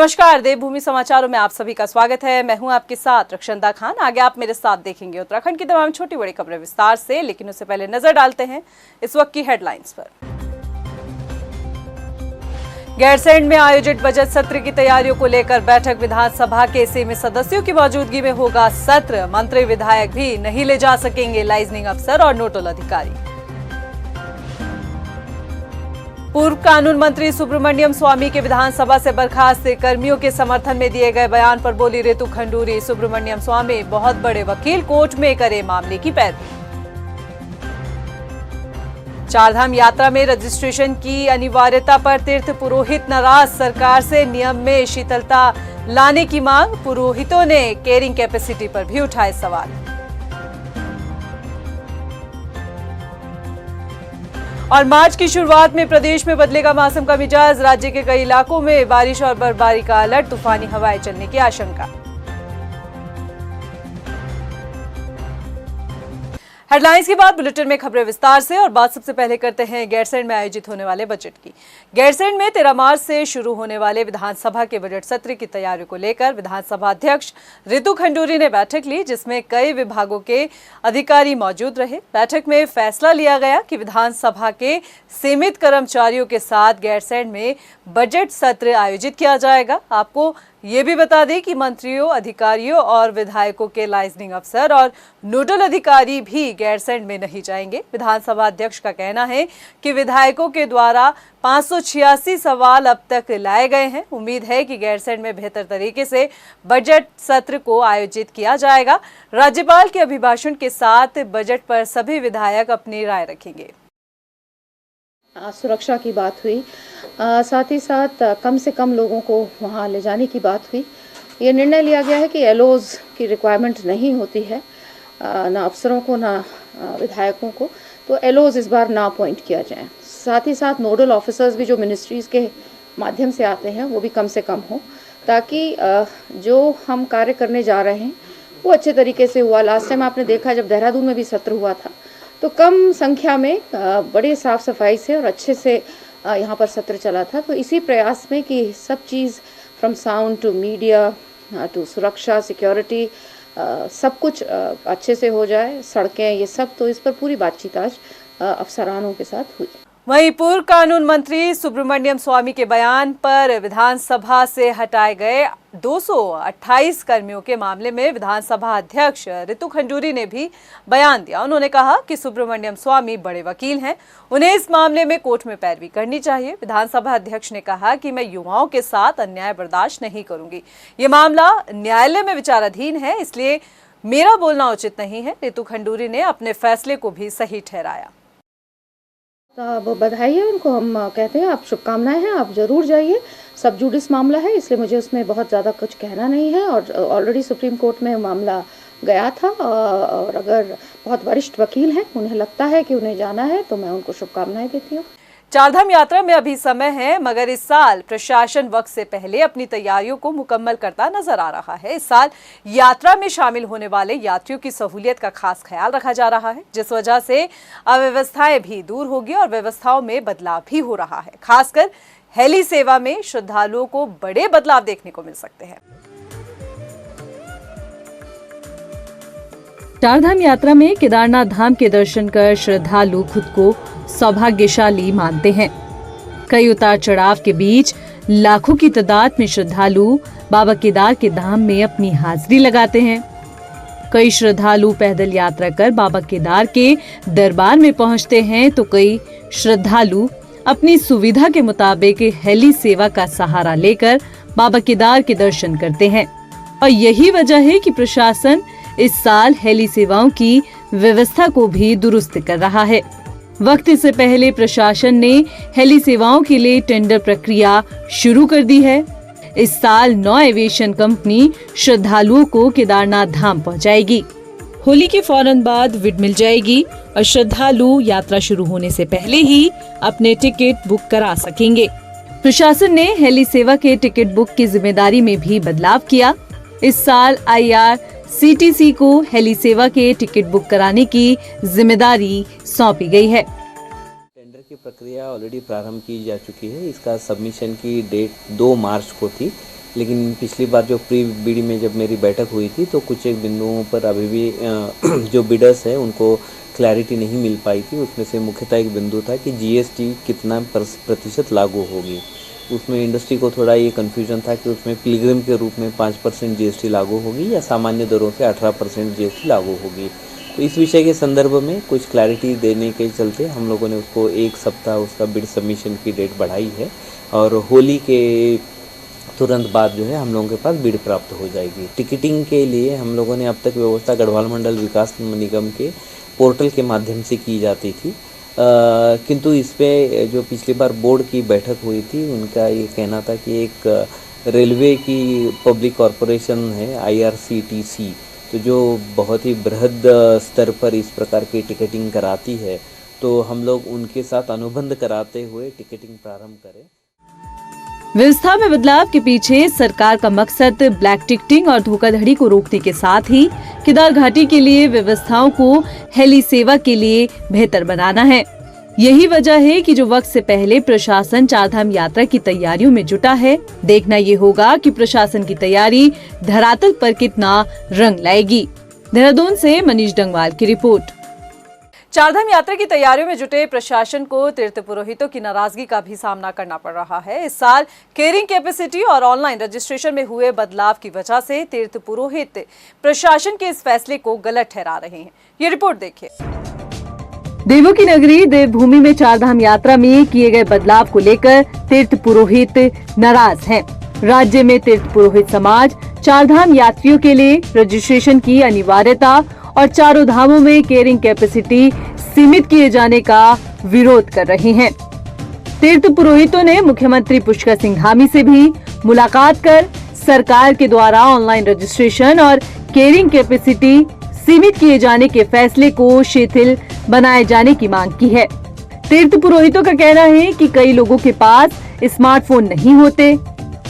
नमस्कार, देवभूमि समाचारों में आप सभी का स्वागत है। मैं हूं आपके साथ रक्षंदा खान। आगे आप मेरे साथ देखेंगे उत्तराखंड की तमाम छोटी बड़ी खबरें विस्तार से, लेकिन उससे पहले नजर डालते हैं इस वक्त की हेडलाइंस पर। गैरसैंण में आयोजित बजट सत्र की तैयारियों को लेकर बैठक। विधानसभा के सीमित सदस्यों की मौजूदगी में होगा सत्र। मंत्री विधायक भी नहीं ले जा सकेंगे लाइजनिंग अफसर और नोडल अधिकारी। पूर्व कानून मंत्री सुब्रमण्यम स्वामी के विधानसभा से बर्खास्त। कर्मियों के समर्थन में दिए गए बयान पर बोली रितु खंडूरी। सुब्रमण्यम स्वामी बहुत बड़े वकील, कोर्ट में करे मामले की पैरवी। चारधाम यात्रा में रजिस्ट्रेशन की अनिवार्यता पर तीर्थ पुरोहित नाराज। सरकार से नियम में शिथिलता लाने की मांग। पुरोहितों ने कैरिंग कैपेसिटी पर भी उठाए सवाल। और मार्च की शुरुआत में प्रदेश में बदलेगा मौसम का मिजाज। राज्य के कई इलाकों में बारिश और बर्फबारी का अलर्ट। तूफानी हवाएं चलने की आशंका। हेडलाइंस के बाद बुलेटिन में खबरें विस्तार से। और बात सबसे पहले करते हैं गैरसैंण में आयोजित होने वाले बजट की। गैरसैंण में 13 मार्च से शुरू होने वाले विधानसभा के बजट सत्र की तैयारियों को लेकर विधानसभा अध्यक्ष रितु खंडूरी ने बैठक ली, जिसमें कई विभागों के अधिकारी मौजूद रहे। बैठक में फैसला लिया गया कि विधानसभा के सीमित कर्मचारियों के साथ गैरसैंण में बजट सत्र आयोजित किया जाएगा। आपको ये भी बता दें कि मंत्रियों, अधिकारियों और विधायकों के लाइजनिंग अफसर और नोडल अधिकारी भी गैरसैंण में नहीं जाएंगे। विधानसभा अध्यक्ष का कहना है कि विधायकों के द्वारा 586 सवाल अब तक लाए गए हैं। उम्मीद है कि गैरसैंण में बेहतर तरीके से बजट सत्र को आयोजित किया जाएगा। राज्यपाल के अभिभाषण के साथ बजट पर सभी विधायक अपनी राय रखेंगे। सुरक्षा की बात हुई, साथ ही साथ कम से कम लोगों को वहाँ ले जाने की बात हुई। ये निर्णय लिया गया है कि एलओज की रिक्वायरमेंट नहीं होती है, ना अफसरों को ना विधायकों को, तो एलओज इस बार ना अपॉइंट किया जाए। साथ ही साथ नोडल ऑफिसर्स भी जो मिनिस्ट्रीज़ के माध्यम से आते हैं वो भी कम से कम हो, ताकि जो हम कार्य करने जा रहे हैं वो अच्छे तरीके से हुआ। लास्ट टाइम आपने देखा जब देहरादून में भी सत्र हुआ था तो कम संख्या में बड़ी साफ सफाई से और अच्छे से यहाँ पर सत्र चला था। तो इसी प्रयास में कि सब चीज़ from sound to media to सुरक्षा, सिक्योरिटी, सब कुछ अच्छे से हो जाए, सड़कें, ये सब, तो इस पर पूरी बातचीत आज अफसरानों के साथ हुई। वहीं पूर्व कानून मंत्री सुब्रमण्यम स्वामी के बयान पर विधानसभा से हटाए गए 228 कर्मियों के मामले में विधानसभा अध्यक्ष रितु खंडूरी ने भी बयान दिया। उन्होंने कहा कि सुब्रमण्यम स्वामी बड़े वकील हैं, उन्हें इस मामले में कोर्ट में पैरवी करनी चाहिए। विधानसभा अध्यक्ष ने कहा कि मैं युवाओं के साथ अन्याय बर्दाश्त नहीं करूंगी। ये मामला न्यायालय में विचाराधीन है, इसलिए मेरा बोलना उचित नहीं है। रितु खंडूरी ने अपने फैसले को भी सही ठहराया। तो बधाई है उनको, हम कहते हैं आप शुभकामनाएं हैं, आप जरूर जाइए। सब जुडिस मामला है, इसलिए मुझे उसमें बहुत ज़्यादा कुछ कहना नहीं है। और ऑलरेडी सुप्रीम कोर्ट में मामला गया था, और अगर बहुत वरिष्ठ वकील हैं, उन्हें लगता है कि उन्हें जाना है, तो मैं उनको शुभकामनाएं देती हूँ। चारधाम यात्रा में अभी समय है, मगर इस साल प्रशासन वक्त से पहले अपनी तैयारियों को मुकम्मल करता नजर आ रहा है। इस साल यात्रा में शामिल होने वाले यात्रियों की सहूलियत का खास ख्याल रखा जा रहा है, जिस वजह से अव्यवस्थाएं भी दूर होगी और व्यवस्थाओं में बदलाव भी हो रहा है। खासकर हेली सेवा में श्रद्धालुओं को बड़े बदलाव देखने को मिल सकते हैं। चारधाम यात्रा में केदारनाथ धाम के दर्शन कर श्रद्धालु खुद को सौभाग्यशाली मानते हैं। कई उतार चढ़ाव के बीच लाखों की तादाद में श्रद्धालु बाबा केदार के धाम में अपनी हाजिरी लगाते हैं। कई श्रद्धालु पैदल यात्रा कर बाबा केदार के दरबार में पहुंचते हैं, तो कई श्रद्धालु अपनी सुविधा के मुताबिक हेली सेवा का सहारा लेकर बाबा केदार के दर्शन करते हैं। और यही वजह है कि प्रशासन इस साल हेली सेवाओं की व्यवस्था को भी दुरुस्त कर रहा है। वक्त से पहले प्रशासन ने हेली सेवाओं के लिए टेंडर प्रक्रिया शुरू कर दी है। इस साल 9 एविएशन कंपनी श्रद्धालुओं को केदारनाथ धाम पहुंचाएगी। होली के फौरन बाद विड मिल जाएगी और श्रद्धालु यात्रा शुरू होने से पहले ही अपने टिकट बुक करा सकेंगे। प्रशासन ने हेली सेवा के टिकट बुक की जिम्मेदारी में भी बदलाव किया। इस साल IRCTC को हेली सेवा के टिकट बुक कराने की जिम्मेदारी सौंपी गई है। टेंडर की प्रक्रिया ऑलरेडी प्रारंभ की जा चुकी है। इसका सबमिशन की डेट 2 मार्च को थी, लेकिन पिछली बार जो प्री बीडी में जब मेरी बैठक हुई थी तो कुछ एक बिंदुओं पर अभी भी जो बिडर्स है उनको क्लैरिटी नहीं मिल पाई थी। उसमें से मुख्यतः एक बिंदु था कि जीएसटी कितना प्रतिशत लागू होगी। उसमें इंडस्ट्री को थोड़ा ये कन्फ्यूजन था कि उसमें पिलग्रिम के रूप में 5% जीएसटी लागू होगी या सामान्य दरों से 18% जीएसटी लागू होगी। तो इस विषय के संदर्भ में कुछ क्लैरिटी देने के चलते हम लोगों ने उसको एक सप्ताह उसका बिड सबमिशन की डेट बढ़ाई है और होली के तुरंत बाद जो है हम लोगों के पास बिड प्राप्त हो जाएगी। टिकटिंग के लिए हम लोगों ने अब तक व्यवस्था गढ़वाल मंडल विकास निगम के पोर्टल के माध्यम से की जाती थी, किंतु इस पे जो पिछली बार बोर्ड की बैठक हुई थी उनका ये कहना था कि एक रेलवे की पब्लिक कॉरपोरेशन है IRCTC, तो जो बहुत ही बृहद स्तर पर इस प्रकार की टिकटिंग कराती है, तो हम लोग उनके साथ अनुबंध कराते हुए टिकटिंग प्रारंभ करें। व्यवस्था में बदलाव के पीछे सरकार का मकसद ब्लैक टिकटिंग और धोखाधड़ी को रोकने के साथ ही केदार घाटी के लिए व्यवस्थाओं को हेली सेवा के लिए बेहतर बनाना है। यही वजह है कि जो वक्त से पहले प्रशासन चारधाम यात्रा की तैयारियों में जुटा है। देखना ये होगा कि प्रशासन की तैयारी धरातल पर कितना रंग लाएगी। देहरादून से मनीष डंगवाल की रिपोर्ट। चारधाम यात्रा की तैयारियों में जुटे प्रशासन को तीर्थ पुरोहितों की नाराजगी का भी सामना करना पड़ रहा है। इस साल कैरिंग कैपेसिटी और ऑनलाइन रजिस्ट्रेशन में हुए बदलाव की वजह से तीर्थ पुरोहित प्रशासन के इस फैसले को गलत ठहरा रहे हैं। ये रिपोर्ट देखिए। देवों की नगरी देवभूमि में चारधाम यात्रा में किए गए बदलाव को लेकर तीर्थ पुरोहित नाराज हैं। राज्य में तीर्थ पुरोहित समाज चारधाम यात्रियों के लिए रजिस्ट्रेशन की अनिवार्यता और चारों धामों में कैरिंग कैपेसिटी सीमित किए जाने का विरोध कर रहे हैं। तीर्थ पुरोहितों ने मुख्यमंत्री पुष्कर सिंह धामी से भी मुलाकात कर सरकार के द्वारा ऑनलाइन रजिस्ट्रेशन और कैरिंग कैपेसिटी सीमित किए जाने के फैसले को शिथिल बनाए जाने की मांग की है। तीर्थ पुरोहितों का कहना है कि कई लोगों के पास स्मार्टफोन नहीं होते।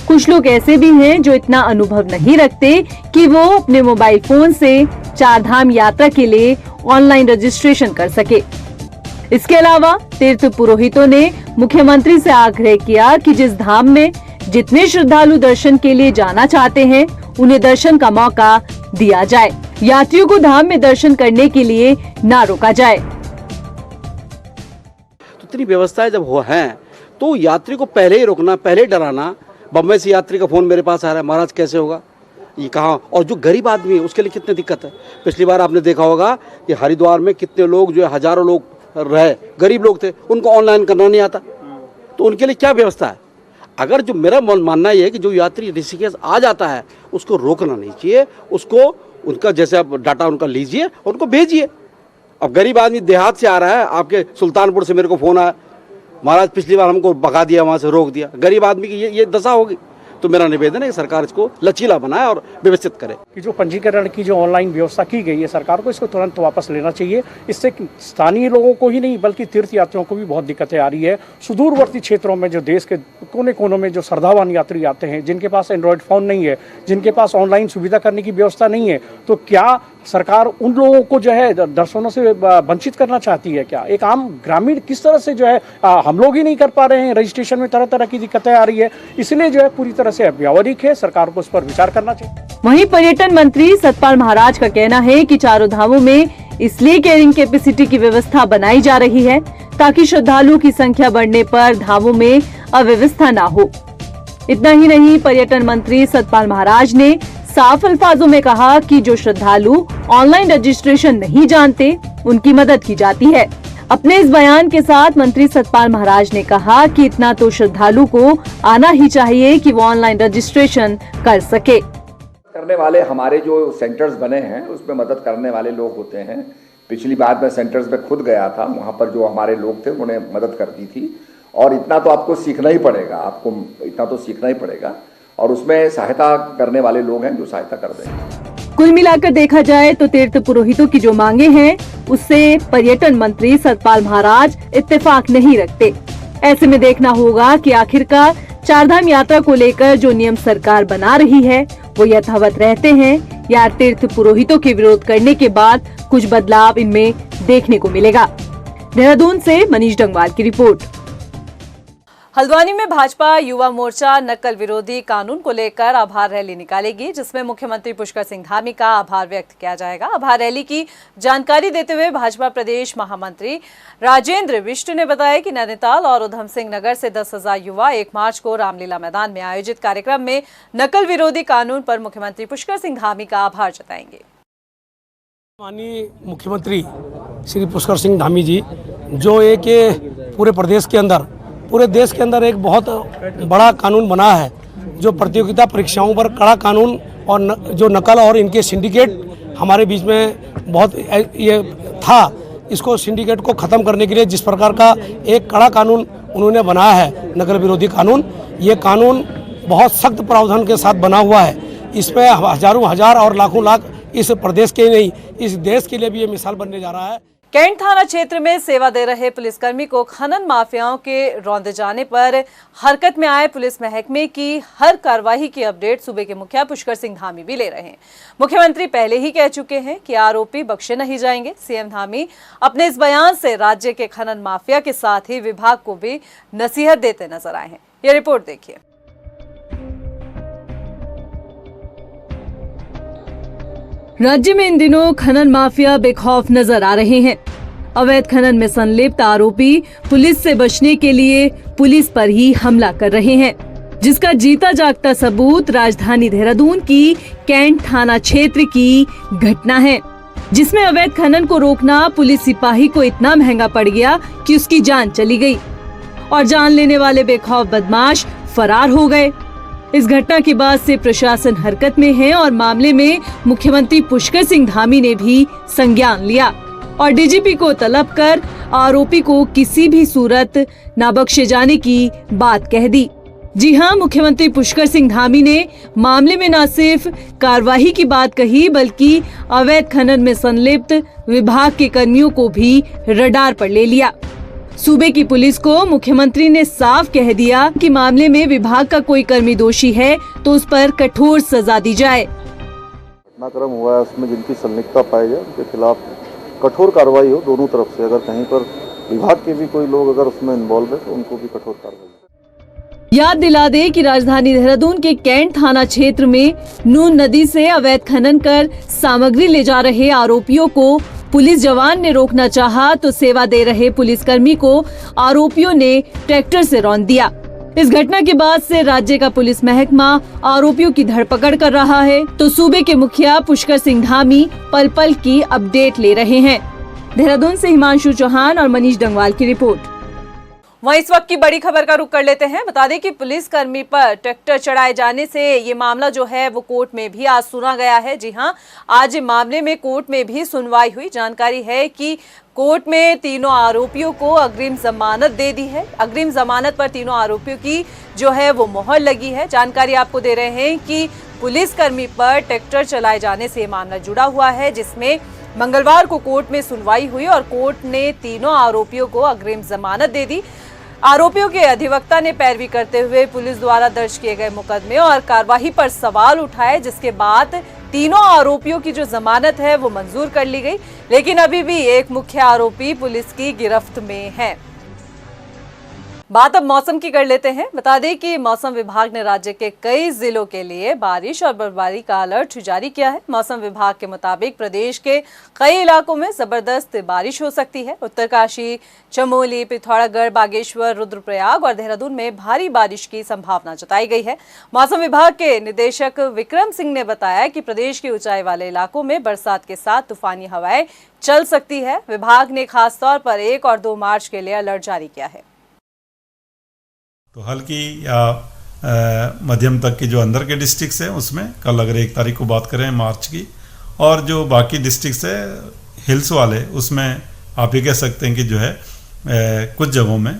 कुछ लोग ऐसे भी हैं जो इतना अनुभव नहीं रखते कि वो अपने मोबाइल फोन से चारधाम यात्रा के लिए ऑनलाइन रजिस्ट्रेशन कर सके। इसके अलावा तीर्थ पुरोहितों ने मुख्यमंत्री से आग्रह किया कि जिस धाम में जितने श्रद्धालु दर्शन के लिए जाना चाहते हैं उन्हें दर्शन का मौका दिया जाए। यात्रियों को धाम में दर्शन करने के लिए ना रोका जाए। तो इतनी व्यवस्थाएं जब हो हैं तो यात्री को पहले ही रोकना, पहले डराना। बम्बई से यात्री का फोन मेरे पास आ रहा है, महाराज कैसे होगा, ये कहाँ। और जो गरीब आदमी है उसके लिए कितनी दिक्कत है। पिछली बार आपने देखा होगा कि हरिद्वार में कितने लोग जो है, हजारों लोग रहे, गरीब लोग थे, उनको ऑनलाइन करना नहीं आता, तो उनके लिए क्या व्यवस्था है। अगर जो मेरा मानना ये है कि जो यात्री ऋषिकेश आ जाता है उसको रोकना नहीं चाहिए, उसको उनका जैसे आप डाटा उनका लीजिए और उनको भेजिए। अब गरीब आदमी देहात से आ रहा है, आपके सुल्तानपुर से मेरे को फोन आया, महाराज पिछली बार हमको भगा दिया, वहाँ से रोक दिया। गरीब आदमी की ये दशा होगी। तो मेरा निवेदन है कि सरकार इसको लचीला बनाए और व्यवस्थित करे। कि जो पंजीकरण की जो ऑनलाइन व्यवस्था की गई है सरकार को इसको तुरंत वापस लेना चाहिए। इससे स्थानीय लोगों को ही नहीं बल्कि तीर्थ यात्रियों को भी बहुत दिक्कतें आ रही है। सुदूरवर्ती क्षेत्रों में जो देश के कोने कोनों में जो श्रद्धावान यात्री आते हैं, जिनके पास एंड्रॉयड फ़ोन नहीं है, जिनके पास ऑनलाइन सुविधा करने की व्यवस्था नहीं है, तो क्या सरकार उन लोगों को जो है दर्शनों से वंचित करना चाहती है क्या? एक आम ग्रामीण किस तरह से जो है हम लोग ही नहीं कर पा रहे हैं, रजिस्ट्रेशन में तरह तरह की दिक्कतें आ रही है, इसलिए जो है पूरी तरह से व्यावहारिक है, सरकार को इस पर विचार करना चाहिए। वहीं पर्यटन मंत्री सतपाल महाराज का कहना है कि चारों धामों में इसलिए कैरिंग कैपेसिटी की व्यवस्था बनाई जा रही है ताकि श्रद्धालुओं की संख्या बढ़ने पर धामों में अव्यवस्था न हो। इतना ही नहीं, पर्यटन मंत्री सतपाल महाराज ने साफ अल्फाजों में कहा कि जो श्रद्धालु ऑनलाइन रजिस्ट्रेशन नहीं जानते उनकी मदद की जाती है। अपने इस बयान के साथ मंत्री सतपाल महाराज ने कहा कि इतना तो श्रद्धालु को आना ही चाहिए कि वो ऑनलाइन रजिस्ट्रेशन कर सके। करने वाले हमारे जो सेंटर्स बने हैं उसमें मदद करने वाले लोग होते हैं। पिछली बार मैं सेंटर्स में खुद गया था, वहाँ पर जो हमारे लोग थे उन्होंने मदद कर दी थी। और इतना तो आपको सीखना ही पड़ेगा, और उसमें सहायता करने वाले लोग हैं जो सहायता कर देंगे। कुल मिलाकर देखा जाए तो तीर्थ पुरोहितों की जो मांगे हैं उससे पर्यटन मंत्री सतपाल महाराज इत्तेफाक नहीं रखते। ऐसे में देखना होगा कि आखिरकार चारधाम यात्रा को लेकर जो नियम सरकार बना रही है वो यथावत रहते हैं या तीर्थ पुरोहितों के विरोध करने के बाद कुछ बदलाव इनमें देखने को मिलेगा। देहरादून से मनीष डंगवाल की रिपोर्ट। हल्द्वानी में भाजपा युवा मोर्चा नकल विरोधी कानून को लेकर आभार रैली निकालेगी, जिसमें मुख्यमंत्री पुष्कर सिंह धामी का आभार व्यक्त किया जाएगा। आभार रैली की जानकारी देते हुए भाजपा प्रदेश महामंत्री राजेंद्र विष्ट ने बताया कि नैनीताल और उधम सिंह नगर से 10,000 युवा 1 मार्च को रामलीला मैदान में आयोजित कार्यक्रम में नकल विरोधी कानून पर मुख्यमंत्री पुष्कर सिंह धामी का आभार जताएंगे। माननीय मुख्यमंत्री श्री पुष्कर सिंह धामी जी जो एक पूरे देश के अंदर एक बहुत बड़ा कानून बना है, जो प्रतियोगिता परीक्षाओं पर कड़ा कानून और जो नकल और इनके सिंडिकेट हमारे बीच में बहुत ये था, इसको सिंडिकेट को ख़त्म करने के लिए जिस प्रकार का एक कड़ा कानून उन्होंने बनाया है नकल विरोधी कानून, ये कानून बहुत सख्त प्रावधान के साथ बना हुआ है। इसमें हजारों हजार और लाखों लाख इस प्रदेश के नहीं इस देश के लिए भी ये मिसाल बनने जा रहा है। कैंट थाना क्षेत्र में सेवा दे रहे पुलिसकर्मी को खनन माफियाओं के रौंदे जाने पर हरकत में आए पुलिस महकमे की हर कार्रवाई की अपडेट सूबे के मुखिया पुष्कर सिंह धामी भी ले रहे हैं। मुख्यमंत्री पहले ही कह चुके हैं कि आरोपी बख्शे नहीं जाएंगे। सीएम धामी अपने इस बयान से राज्य के खनन माफिया के साथ ही विभाग को भी नसीहत देते नजर आए हैं। ये रिपोर्ट देखिए। राज्य में इन दिनों खनन माफिया बेखौफ नजर आ रहे हैं। अवैध खनन में संलिप्त आरोपी पुलिस से बचने के लिए पुलिस पर ही हमला कर रहे हैं, जिसका जीता जागता सबूत राजधानी देहरादून की कैंट थाना क्षेत्र की घटना है, जिसमें अवैध खनन को रोकना पुलिस सिपाही को इतना महंगा पड़ गया कि उसकी जान चली गई और जान लेने वाले बेखौफ बदमाश फरार हो गए। इस घटना के बाद से प्रशासन हरकत में है और मामले में मुख्यमंत्री पुष्कर सिंह धामी ने भी संज्ञान लिया और डीजीपी को तलब कर आरोपी को किसी भी सूरत न बख्शे जाने की बात कह दी। जी हां, मुख्यमंत्री पुष्कर सिंह धामी ने मामले में न सिर्फ कार्रवाई की बात कही, बल्कि अवैध खनन में संलिप्त विभाग के कर्मियों को भी रडार पर ले लिया। सूबे की पुलिस को मुख्यमंत्री ने साफ कह दिया कि मामले में विभाग का कोई कर्मी दोषी है तो उस पर कठोर सजा दी जाए। घटनाक्रम हुआ है उसमें जिनकी संलिप्तता पाई जाए उनके खिलाफ कठोर कार्रवाई हो दोनों तरफ से। अगर कहीं पर विभाग के भी कोई लोग अगर उसमें इन्वॉल्व है तो उनको भी कठोर कार्रवाई। याद दिला दे कि राजधानी देहरादून के कैंट थाना क्षेत्र में नून नदी से अवैध खनन कर सामग्री ले जा रहे आरोपियों को पुलिस जवान ने रोकना चाहा तो सेवा दे रहे पुलिसकर्मी को आरोपियों ने ट्रैक्टर से रौंद दिया। इस घटना के बाद से राज्य का पुलिस महकमा आरोपियों की धरपकड़ कर रहा है, तो सूबे के मुखिया पुष्कर सिंह धामी पल पल की अपडेट ले रहे हैं। देहरादून से हिमांशु चौहान और मनीष डंगवाल की रिपोर्ट। वहीं इस वक्त की बड़ी खबर का रुख कर लेते हैं। बता दें कि पुलिस कर्मी पर ट्रैक्टर चढ़ाए जाने से ये मामला जो है वो कोर्ट में भी आज सुना गया है। जी हां, आज मामले में कोर्ट में भी सुनवाई हुई। जानकारी है कि कोर्ट में तीनों आरोपियों को अग्रिम जमानत दे दी है। अग्रिम जमानत पर तीनों आरोपियों की जो है वो मोहर लगी है। जानकारी आपको दे रहे हैं कि पुलिसकर्मी पर ट्रैक्टर चलाए जाने से मामला जुड़ा हुआ है, जिसमें मंगलवार को कोर्ट में सुनवाई हुई और कोर्ट ने तीनों आरोपियों को अग्रिम जमानत दे दी। आरोपियों के अधिवक्ता ने पैरवी करते हुए पुलिस द्वारा दर्ज किए गए मुकदमे और कार्यवाही पर सवाल उठाए, जिसके बाद तीनों आरोपियों की जो जमानत है वो मंजूर कर ली गई। लेकिन अभी भी एक मुख्य आरोपी पुलिस की गिरफ्त में है। बात अब मौसम की कर लेते हैं। बता दें कि मौसम विभाग ने राज्य के कई जिलों के लिए बारिश और बर्फबारी का अलर्ट जारी किया है। मौसम विभाग के मुताबिक प्रदेश के कई इलाकों में जबरदस्त बारिश हो सकती है। उत्तरकाशी, चमोली, पिथौरागढ़, बागेश्वर, रुद्रप्रयाग और देहरादून में भारी बारिश की संभावना जताई गई है। मौसम विभाग के निदेशक विक्रम सिंह ने बताया कि प्रदेश के ऊंचाई वाले इलाकों में बरसात के साथ तूफानी हवाएं चल सकती है। विभाग ने खास तौर पर 1 और 2 मार्च के लिए अलर्ट जारी किया है। तो हल्की या मध्यम तक की जो अंदर के डिस्ट्रिक्ट्स हैं उसमें कल अगर 1 तारीख को बात करें मार्च की, और जो बाकी डिस्ट्रिक्ट्स है हिल्स वाले, उसमें आप ये कह सकते हैं कि जो है कुछ जगहों में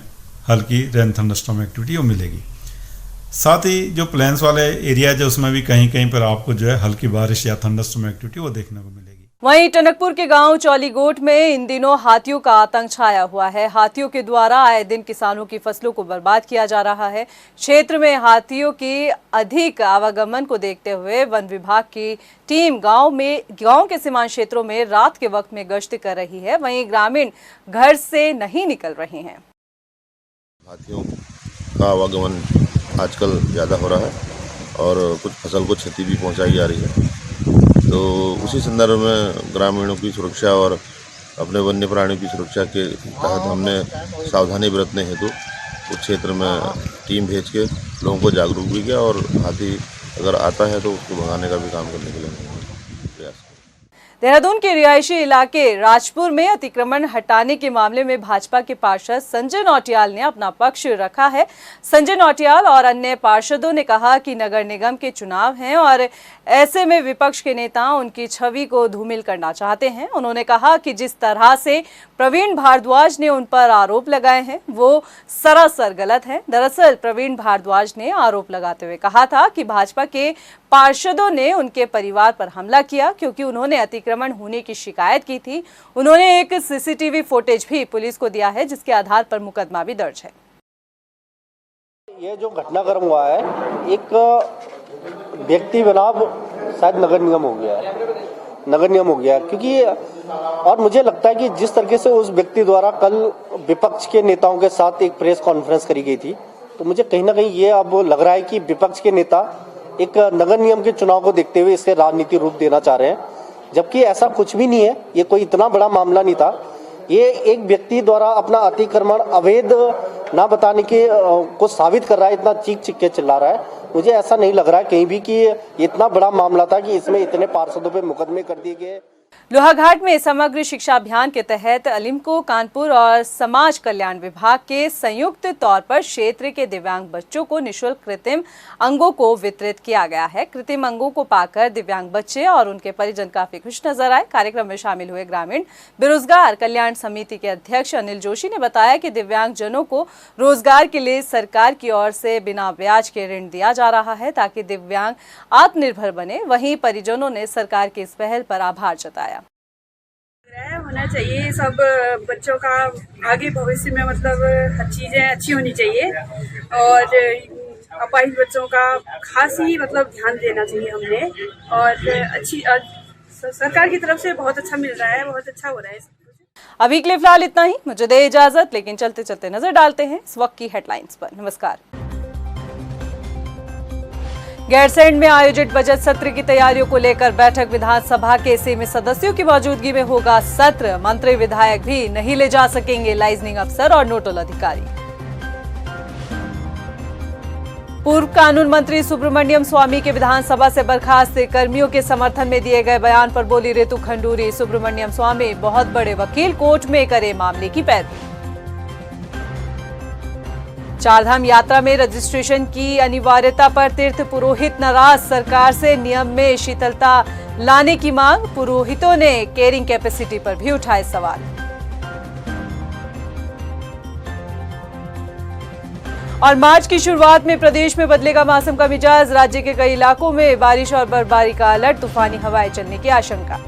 हल्की रेन थंडरस्टॉर्म एक्टिविटी वो मिलेगी। साथ ही जो प्लेन्स वाले एरिया है उसमें भी कहीं कहीं पर आपको जो है हल्की बारिश या थंडरस्टॉर्म एक्टिविटी वो देखने को मिलेगी। वहीं टनकपुर के गांव चौलीगोट में इन दिनों हाथियों का आतंक छाया हुआ है। हाथियों के द्वारा आए दिन किसानों की फसलों को बर्बाद किया जा रहा है। क्षेत्र में हाथियों की अधिक आवागमन को देखते हुए वन विभाग की टीम गांव के सीमांत क्षेत्रों में रात के वक्त में गश्त कर रही है। वहीं ग्रामीण घर से नहीं निकल रहे हैं। हाथियों का आवागमन आजकल ज़्यादा हो रहा है और कुछ फसल को क्षति भी पहुंचाई जा रही है। तो उसी संदर्भ में ग्रामीणों की सुरक्षा और अपने वन्य प्राणियों की सुरक्षा के तहत हमने सावधानी बरतने हेतु उस क्षेत्र में टीम भेज के लोगों को जागरूक भी किया और हाथी अगर आता है तो उसको भगाने का भी काम करने के लिए प्रयास किया। देहरादून के रिहायशी इलाके राजपुर में अतिक्रमण हटाने के मामले में भाजपा के पार्षद संजय नौटियाल ने अपना पक्ष रखा है। संजय नौटियाल और अन्य पार्षदों ने कहा कि नगर निगम के चुनाव हैं और ऐसे में विपक्ष के नेता उनकी छवि को धूमिल करना चाहते हैं। उन्होंने कहा कि जिस तरह से प्रवीण भारद्वाज ने उन पर आरोप लगाए हैं वो सरासर गलत है। दरअसल प्रवीण भारद्वाज ने आरोप लगाते हुए कहा था कि भाजपा के पार्षदों ने उनके परिवार पर हमला किया क्योंकि उन्होंने अतिक्रमण होने की शिकायत की थी। उन्होंने एक सीसीटीवी फुटेज भी पुलिस को दिया है जिसके आधार पर मुकदमा भी दर्ज है। ये जो घटनाक्रम हुआ है एक व्यक्ति बनाम शायद नगर निगम हो गया है क्योंकि और मुझे लगता है कि जिस तरीके से उस व्यक्ति द्वारा कल विपक्ष के नेताओं के साथ एक प्रेस कॉन्फ्रेंस करी गई थी तो मुझे कहीं ना कहीं ये अब लग रहा है कि विपक्ष के नेता एक नगर निगम के चुनाव को देखते हुए इसके राजनीतिक रूप देना चाह रहे हैं, जबकि ऐसा कुछ भी नहीं है। ये कोई इतना बड़ा मामला नहीं था। ये एक व्यक्ति द्वारा अपना अतिक्रमण अवैध ना बताने के को साबित कर रहा है, इतना चीख के चिल्ला रहा है। मुझे ऐसा नहीं लग रहा है कहीं भी कि इतना बड़ा मामला था कि इसमें इतने पार्षदों पे मुकदमे कर दिए गए। लोहाघाट में समग्र शिक्षा अभियान के तहत अलिम्को, कानपुर और समाज कल्याण विभाग के संयुक्त तौर पर क्षेत्र के दिव्यांग बच्चों को निःशुल्क कृत्रिम अंगों को वितरित किया गया है। कृत्रिम अंगों को पाकर दिव्यांग बच्चे और उनके परिजन काफी खुश नजर आए। कार्यक्रम में शामिल हुए ग्रामीण बेरोजगार कल्याण समिति के अध्यक्ष अनिल जोशी ने बताया कि दिव्यांग जनों को रोजगार के लिए सरकार की ओर से बिना ब्याज के ऋण दिया जा रहा है ताकि दिव्यांग आत्मनिर्भर बने। वहीं परिजनों ने सरकार की इस पहल पर आभार जताया। होना चाहिए सब बच्चों का आगे भविष्य में, मतलब चीजें अच्छी होनी चाहिए और अपाहिज बच्चों का खास ही मतलब ध्यान देना चाहिए हमने। और अच्छी सरकार की तरफ से बहुत अच्छा मिल रहा है, बहुत अच्छा हो रहा है। अभी के लिए फिलहाल इतना ही, मुझे दे इजाजत, लेकिन चलते चलते नजर डालते हैं इस वक्त की हेडलाइंस पर। नमस्कार। गैरसैंण में आयोजित बजट सत्र की तैयारियों को लेकर बैठक। विधानसभा के सीमित सदस्यों की मौजूदगी में होगा सत्र। मंत्री विधायक भी नहीं ले जा सकेंगे लाइजनिंग अफसर और नोडल अधिकारी। पूर्व कानून मंत्री सुब्रमण्यम स्वामी के विधानसभा से बर्खास्त कर्मियों के समर्थन में दिए गए बयान पर बोली रितु खंडूरी। सुब्रमण्यम स्वामी बहुत बड़े वकील, कोर्ट में करे मामले की पैरवी। चारधाम यात्रा में रजिस्ट्रेशन की अनिवार्यता पर तीर्थ पुरोहित नाराज। सरकार से नियम में शिथिलता लाने की मांग। पुरोहितों ने कैरिंग कैपेसिटी पर भी उठाए सवाल। और मार्च की शुरुआत में प्रदेश में बदलेगा मौसम का मिजाज। राज्य के कई इलाकों में बारिश और बर्फबारी का अलर्ट। तूफानी हवाएं चलने की आशंका।